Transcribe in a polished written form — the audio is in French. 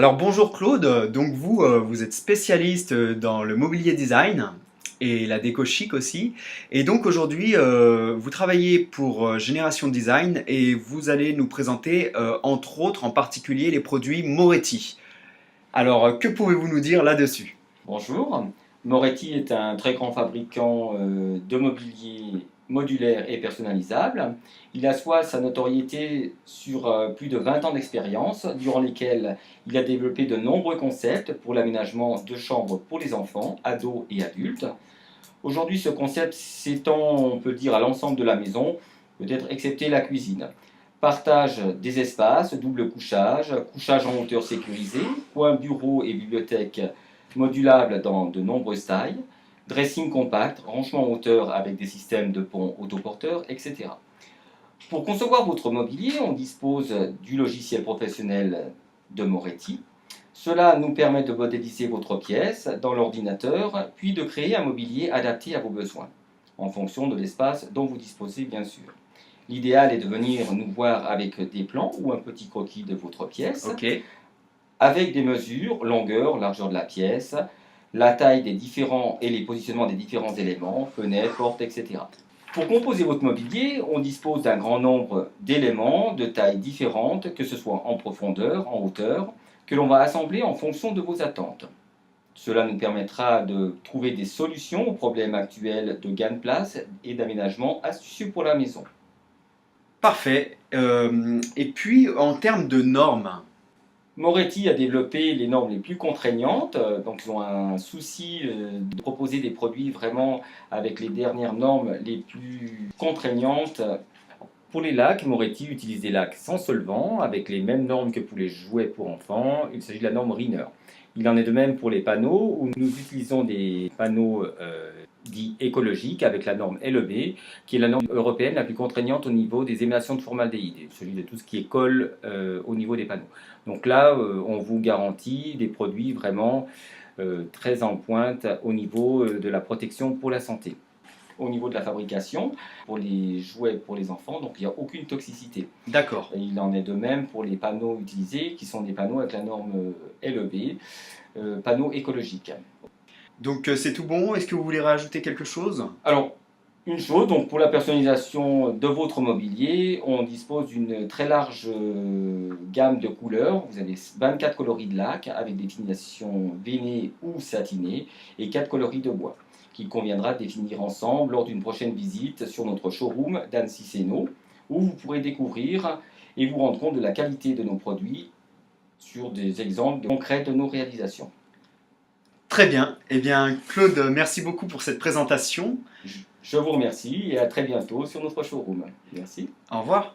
Alors bonjour Claude, donc vous êtes spécialiste dans le mobilier design et la déco chic aussi. Et donc aujourd'hui vous travaillez pour Génération Design et vous allez nous présenter entre autres en particulier les produits Moretti. Alors que pouvez-vous nous dire là-dessus? Bonjour, Moretti est un très grand fabricant de mobilier modulaire et personnalisable. Il assoit sa notoriété sur plus de 20 ans d'expérience, durant lesquels il a développé de nombreux concepts pour l'aménagement de chambres pour les enfants, ados et adultes. Aujourd'hui, ce concept s'étend, on peut dire, à l'ensemble de la maison, peut-être excepté la cuisine. Partage des espaces, double couchage, couchage en hauteur sécurisé, coin bureau et bibliothèque modulable dans de nombreuses tailles, dressing compact, rangement en hauteur avec des systèmes de pont autoporteurs, etc. Pour concevoir votre mobilier, on dispose du logiciel professionnel de Moretti. Cela nous permet de modéliser votre pièce dans l'ordinateur, puis de créer un mobilier adapté à vos besoins, en fonction de l'espace dont vous disposez bien sûr. L'idéal est de venir nous voir avec des plans ou un petit croquis de votre pièce, Ok. avec des mesures, longueur, largeur de la pièce, la taille des différents et les positionnements des différents éléments, fenêtres, portes, etc. Pour composer votre mobilier, on dispose d'un grand nombre d'éléments de tailles différentes, que ce soit en profondeur, en hauteur, que l'on va assembler en fonction de vos attentes. Cela nous permettra de trouver des solutions aux problèmes actuels de gain de place et d'aménagement astucieux pour la maison. Parfait. Et puis en termes de normes. Moretti a développé les normes les plus contraignantes, donc ils ont un souci de proposer des produits vraiment avec les dernières normes les plus contraignantes. Pour les lacs, Moretti utilise des lacs sans solvant, avec les mêmes normes que pour les jouets pour enfants. Il s'agit de la norme RINER. Il en est de même pour les panneaux, où nous utilisons des panneaux dits écologiques avec la norme LEB, qui est la norme européenne la plus contraignante au niveau des émanations de formaldéhyde, celui de tout ce qui est colle au niveau des panneaux. Donc là, on vous garantit des produits vraiment très en pointe au niveau de la protection pour la santé. Au niveau de la fabrication, pour les jouets pour les enfants, donc il n'y a aucune toxicité. D'accord. Et il en est de même pour les panneaux utilisés, qui sont des panneaux avec la norme LEB, panneaux écologiques. Donc c'est tout bon. Est-ce que vous voulez rajouter quelque chose? Alors, une chose, donc pour la personnalisation de votre mobilier, on dispose d'une très large gamme de couleurs. Vous avez 24 coloris de lac avec des finitions veinées ou satinées et 4 coloris de bois qu'il conviendra définir ensemble lors d'une prochaine visite sur notre showroom d'Annecy-Sénaux, où vous pourrez découvrir et vous rendre compte de la qualité de nos produits sur des exemples concrets de nos réalisations. Très bien. Eh bien Claude, merci beaucoup pour cette présentation. Je vous remercie et à très bientôt sur notre showroom. Merci. Au revoir.